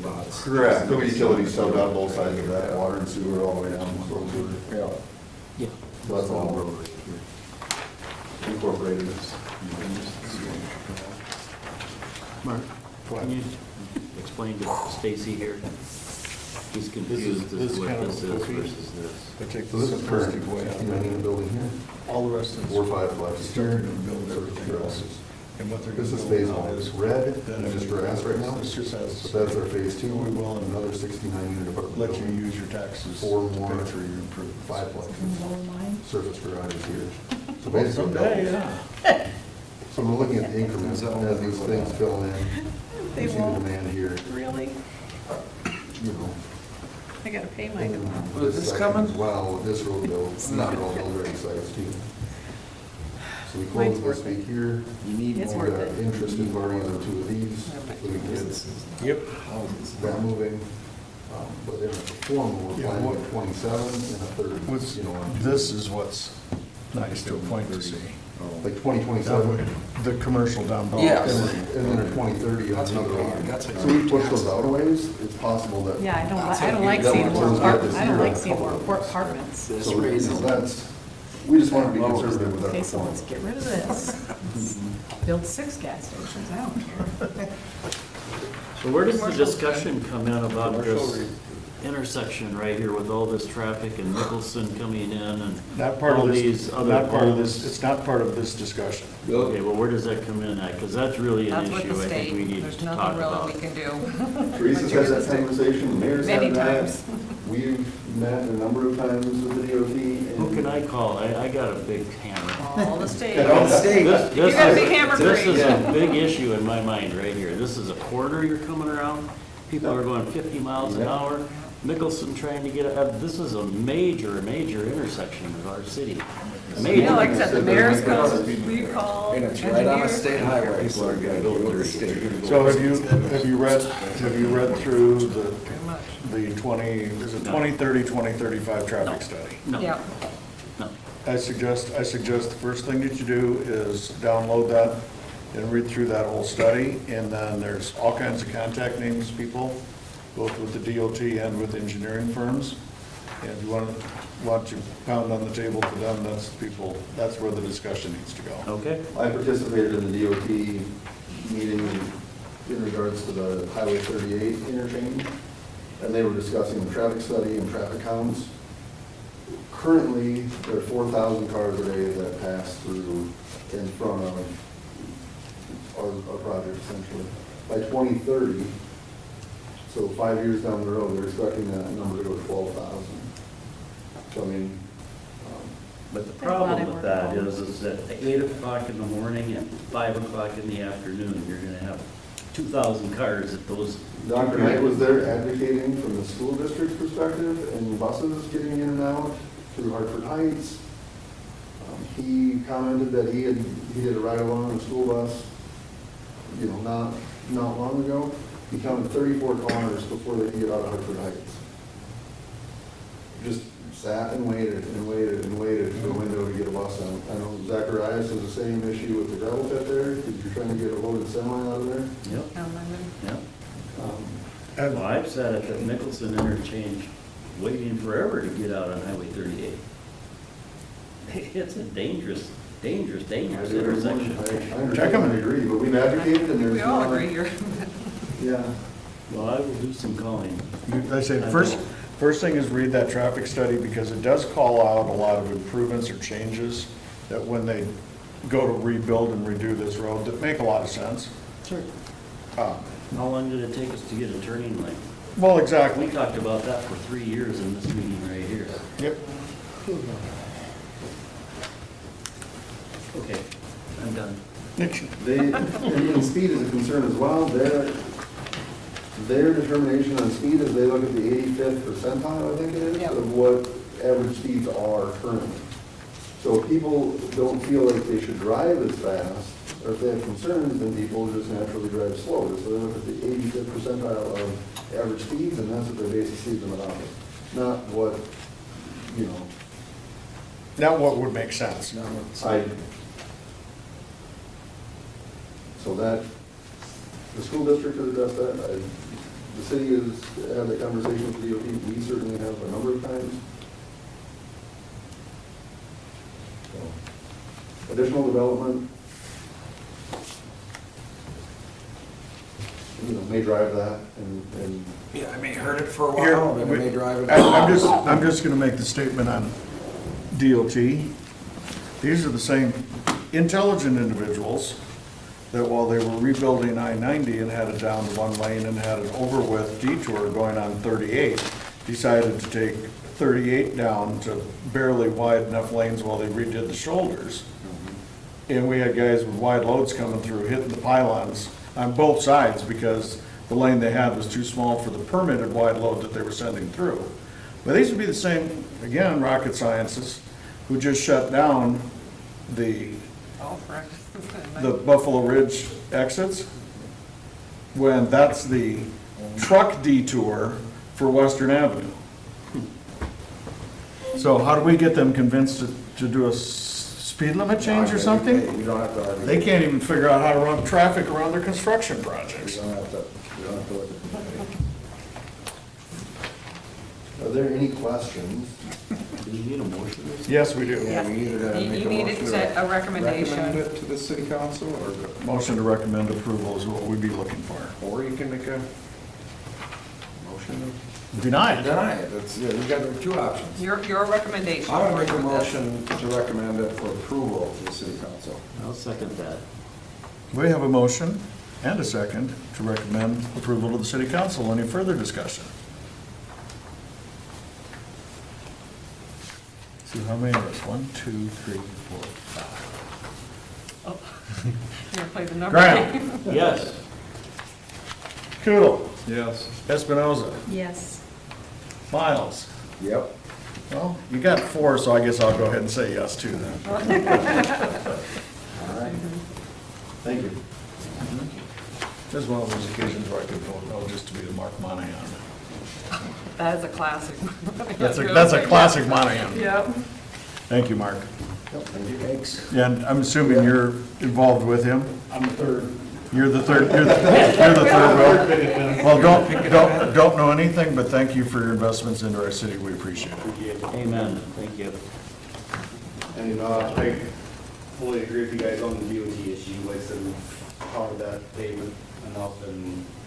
lots. Correct. The utilities subbed out both sides of that, water and sewer all the way down to storm sewer. Yeah. Yeah. So that's all incorporated. Mark, can you explain to Stacey here? He's confused as to what this is versus this. I take So this is current, 69 unit building here, all the rest of 4 this. 5-plex here, Everything else. And what they're This gonna is build phase now 1, is it's red, then and just grass right now. This just has, So that's our phase 2, We will, and another 69 unit apartment let you building. use your taxes. 4 to more pay for your improvements. 5-plex, lower line. surface garages here. So basically, Someday, yeah. so we're looking at the increments as these things fill in. They You see the won't. demand here, Really? I gotta pay my And bill. Is this section coming? as well, with this road build, these are all build-ready sites too. So we Mine's close this worth it. week here. You need It's More worth it. interested parties on 2 of these, so we can get Yep. that moving. But then the formal, we're Yeah, planning what- at 27 and a third, What's, on this is what's nice to a point to see. like 2027. The commercial down below. Yeah. And then a 2030 on That's another what- one. that's what- So we push those out a ways, it's possible that. Yeah, I don't what like you seeing don't more want. apartments, This I don't year, like a seeing couple more of- apartments. So that's, we just want to be conservative with that. Okay, so let's get rid of this. Build 6 gas stations, I don't care. So where does the discussion come in about this intersection right here with all this traffic and Nicholson coming in and Not part all of these this, other not part of this, homes? it's not part of this discussion. Okay, well, where does that come in at? Because that's really an That's with issue the I think we state. need There's to talk nothing really about. we can do. Teresa's had that conversation, the mayor's Many had that. times. We've met a number of times with the DOT. and- Who can I call? I got a big hammer. All the state. This You got a big is- hammer This tree. is a big issue in my mind right here. This is a corner you're coming around. People are going 50 miles an hour. Nicholson trying to get, this is a major intersection of our city. Yeah, like I Major. said, the mayor's calls, we call. And it's right on a engineers. state highway, so you gotta go to the state. So have you read through the 2030, 2035 traffic study? No, Yeah, no. I suggest the first thing that you do is download that and read through that whole study, and then there's all kinds of contact names, people, both with the DOT and with engineering firms. And if you want to pound on the table to them, that's where the discussion needs to go. Okay. I participated in the DOT meeting in regards to the Highway 38 interchange. and they were discussing the traffic study and traffic counts. Currently, there are 4,000 cars a day that pass through in front of our project essentially. By 2030, so 5 years down the road, they're expecting that number to go to 12,000. So I mean, But the There's a lot problem of with work that involved. is at 8 o'clock in the morning and 5 o'clock in the afternoon, you're gonna have 2,000 cars at those. Dr. Knight was there advocating from the school district's perspective and buses getting in and out through Hartford Heights. He commented that he did a ride-along on a school bus, not long ago. He counted 34 cars before they could get out of Hartford Heights. Just sat and waited and waited and waited for the window to get a bus out. I know Zacharias has the same issue with the gravel pit there, because you're trying to get a loaded semi out of there. Yep, yep. And Well, I've sat at the Nicholson interchange waiting forever to get out on Highway 38. It's a dangerous intersection. I understand, I agree, but we've advocated and there's. We all not- agree here. Yeah. Well, I will do some calling. I say, first thing is read that traffic study, because it does call out a lot of improvements or changes that when they go to rebuild and redo this road, that make a lot of sense. Sure. Uh, How long did it take us to get a turning lane? Well, exactly. We talked about that for 3 years in this meeting right here. Yep. Okay, I'm done. And speed is a concern as well. Their determination on speed is they look at the 85th percentile, I think it is, Yep. of what average speeds are currently. So if people don't feel like they should drive as fast, or if they have concerns, then people just naturally drive slower. So they look at the 85th percentile of average speeds, and that's what they base the speed limit on. Not what, Now, what would make sense? So that, the school district has addressed that, the city has had that conversation with the DOT, we certainly have a number of times. So, additional development, may drive that, and Yeah, I may hurt it for a Here, while, but I may drive it. I'm just gonna make the statement on DOT. These are the same intelligent individuals that while they were rebuilding I-90 and had it down to one lane and had an over-with detour going on 38, decided to take 38 down to barely wide enough lanes while they redid the shoulders. And we had guys with wide loads coming through, hitting the pylons on both sides because the lane they had was too small for the permitted wide load that they were sending through. But these would be the same, again, rocket scientists, who just shut down the Buffalo Ridge exits, when that's the truck detour for Western Avenue. So how do we get them convinced to do a speed limit change or something? You don't have to argue. They can't even figure out how to run traffic around their construction projects. You don't have to look at the. are there any questions? Do you need a motion? Yes, we do. Yeah, we needed to make You a needed motion to a recommendation. recommend it to the city council, Motion to recommend approval is what we'd be looking for. or you can make a motion Deny to it. deny it. That's, yeah, we got two options. Your recommendation. I'm gonna make a motion to recommend it for approval to the city council. I'll second that. We have a motion and a second to recommend approval to the city council. Any further discussion? See how many of us? 1, 2, 3, 4, 5. You're gonna play the number Graham. game. Yes. Kutil. Yes. Espinoza. Yes. Miles. Yep. Well, you got 4, so I guess I'll go ahead and say yes too then. All right. Thank you. This is one of those occasions where I could vote no just to be the Mark Monahan. That is a classic. That's a classic Monahan. Yep. Thank you, Mark. Thank you. Thanks. And I'm assuming you're involved with him? I'm the third. You're the third, you're the third, Will? Well, don't know anything, but thank you for your investments into our city. We appreciate it. Amen. Thank you. And I fully agree with you guys on the DOT issue, like I said, we've covered that pavement enough and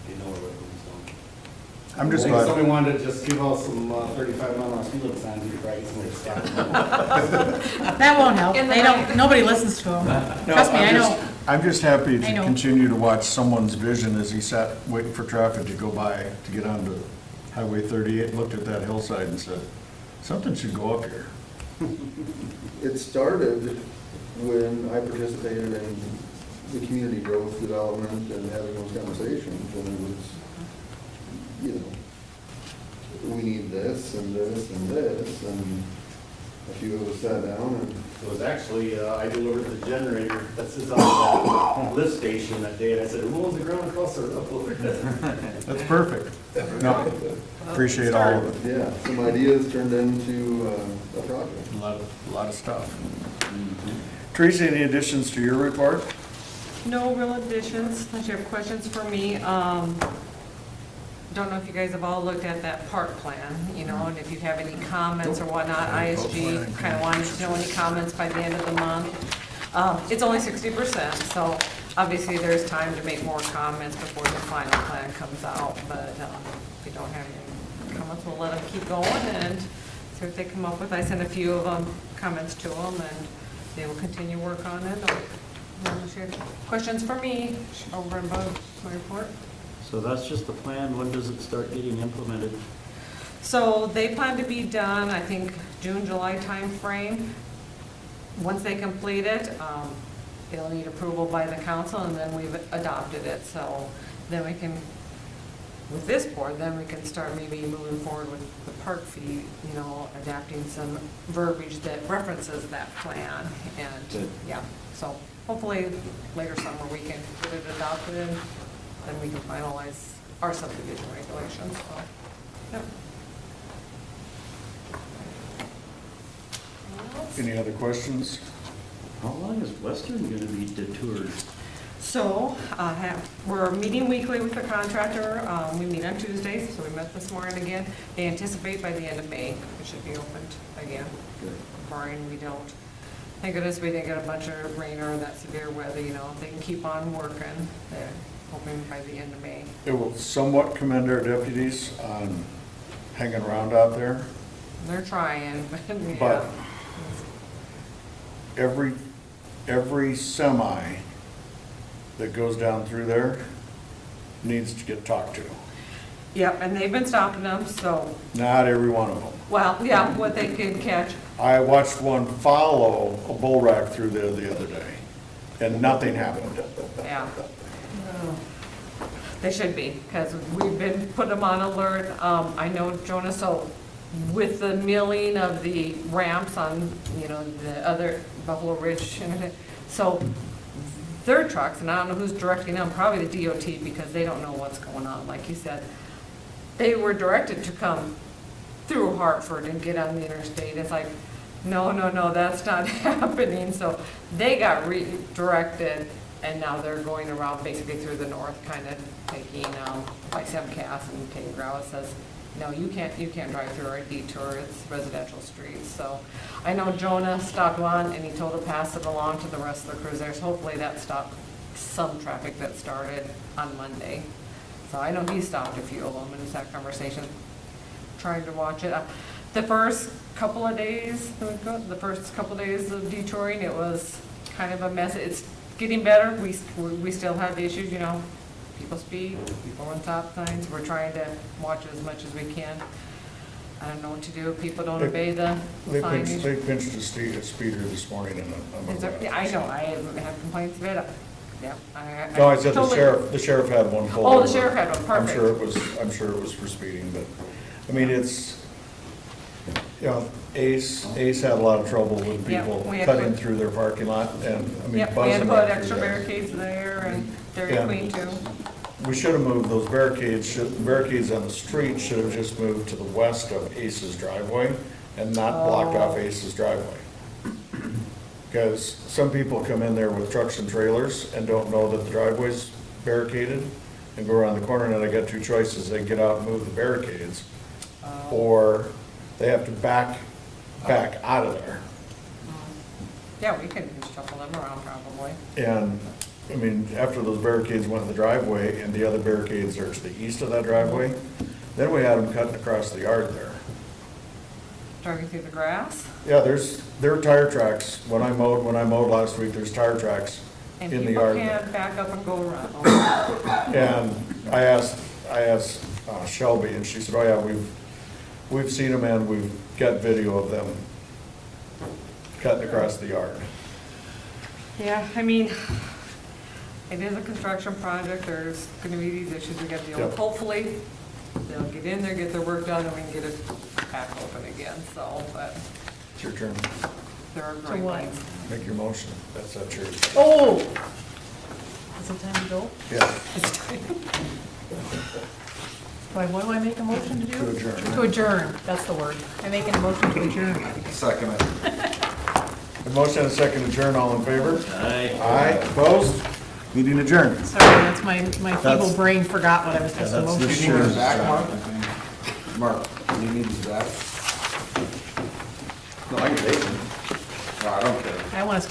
you know where it comes I'm just If glad, somebody wanted to just give out some 35-mile speed limit signs, you'd probably get somebody to stop. That won't help. In the They don't, night. nobody listens to them. no, Trust me, I know. I'm just happy to I know. continue to watch someone's vision as he sat waiting for traffic to go by to get onto Highway 38, and looked at that hillside and said, something should go up here. It started when I participated in the community growth development and having those conversations, and it was, you know, we need this and this and this, and a few of us sat down and It was actually, I delivered the generator that sits on that lift station that day, and I said, who owns the ground across the road? That's perfect. No, appreciate all of it. yeah, some ideas turned into a project. A lot of stuff. Teresa, any additions to your report? No real additions, unless you have questions for me. Don't know if you guys have all looked at that park plan, you know, and if you have any comments or whatnot. ISG kind of wanted to know any comments by the end of the month. It's only 60%, so obviously there's time to make more comments before the final plan comes out. But if you don't have any comments, we'll let them keep going and see what they come up with. I sent a few of them, comments to them, and they will continue work on it. Unless you have questions for me over and above my report. So that's just the plan. When does it start getting implemented? So they plan to be done, I think, June, July timeframe. Once they complete it, they'll need approval by the council, and then we've adopted it. So then we can, with this board, then we can start maybe moving forward with the park fee, you know, adapting some verbiage that references that plan. And, yeah, so hopefully later summer we can get it adopted, and then we can finalize our subdivision regulations, so, yeah. Any other questions? How long is Western gonna be detoured? So, we're meeting weekly with the contractor. We meet on Tuesdays, so we met this morning again. They anticipate by the end of May, it should be opened again, barring we don't. Thank goodness we didn't get a bunch of rain or that severe weather, you know, if they can keep on working, they're hoping by the end of May. It will somewhat commend our deputies on hanging around out there, They're trying, but, yeah. but every semi that goes down through there needs to get talked to. Yep, and they've been stopping them, so, Not every one of them. well, yeah, what they can catch. I watched one follow a bull rack through there the other day, and nothing happened. Yeah. They should be, because we've been putting them on alert. I know, Jonas, so with the milling of the ramps on, you know, the other Buffalo Ridge, and everything, so their trucks, and I don't know who's directing them, probably the DOT, because they don't know what's going on. Like you said, they were directed to come through Hartford and get on the interstate. It's like, no, that's not happening. So they got redirected, and now they're going around basically through the north, kind of taking, by Semcast and taking Grau. It says, no, you can't drive through our detour, it's residential streets. So I know Jonah stopped one, and he told to pass it along to the rest of the cruisers. Hopefully that stopped some traffic that started on Monday. So I know he stopped a few of them, and it's that conversation, trying to watch it. The first couple of days of detouring, it was kind of a mess. It's getting better. We still have issues, you know, people speed, people run stop signs. We're trying to watch as much as we can. I don't know what to do. People don't obey the signage. They pinched a speeder this morning in a Yeah, I know. I haven't had complaints of it. Yeah. No, I said totally- the sheriff had one pulled Oh, the over. sheriff had one, perfect. I'm sure it was for speeding, but, I mean, it's, you know, Ace had a lot of trouble with Yeah, people we had cutting put- through their parking lot and, I mean, Yep, we had to buzzing put right through extra there. barricades there, and Dairy Yeah. Queen too. We should have moved those barricades, barricades on the street should have just moved to the west of Ace's driveway and not blocked off Ace's driveway. Because some people come in there with trucks and trailers and don't know that the driveway's barricaded and go around the corner, and then they got two choices: they get out and move the barricades, or they have to back out of there. Yeah, we can just shuffle them around probably. And, I mean, after those barricades went in the driveway and the other barricades are to the east of that driveway, Then we had them cutting across the yard there. Driving through the grass, Yeah, there are tire tracks. When I mowed last week, there's tire tracks and in the people yard. can't back up and go around. And I asked Shelby, and she said, oh yeah, we've seen them and we've got video of them cutting across the yard. Yeah, I mean, it is a construction project, there's gonna be these issues we gotta deal with. Yep. Hopefully, they'll get in there, get their work done, and we can get it back open again, so, but It's your turn. there are To growing what? pains. Make your motion. That's yours. Oh! Is it time to go? Yeah. What do I make a motion to do? To adjourn. To adjourn, that's the word. I make a motion to adjourn. Second it. A motion and a second to adjourn, all in favor? Aye. Aye, opposed? Meeting adjourned. Sorry, that's my feeble That's- brain forgot what I was supposed to that's the motion. You need these Sure. back, Mark? Mark, you need these back? No, I can take them. No, I don't care. I want to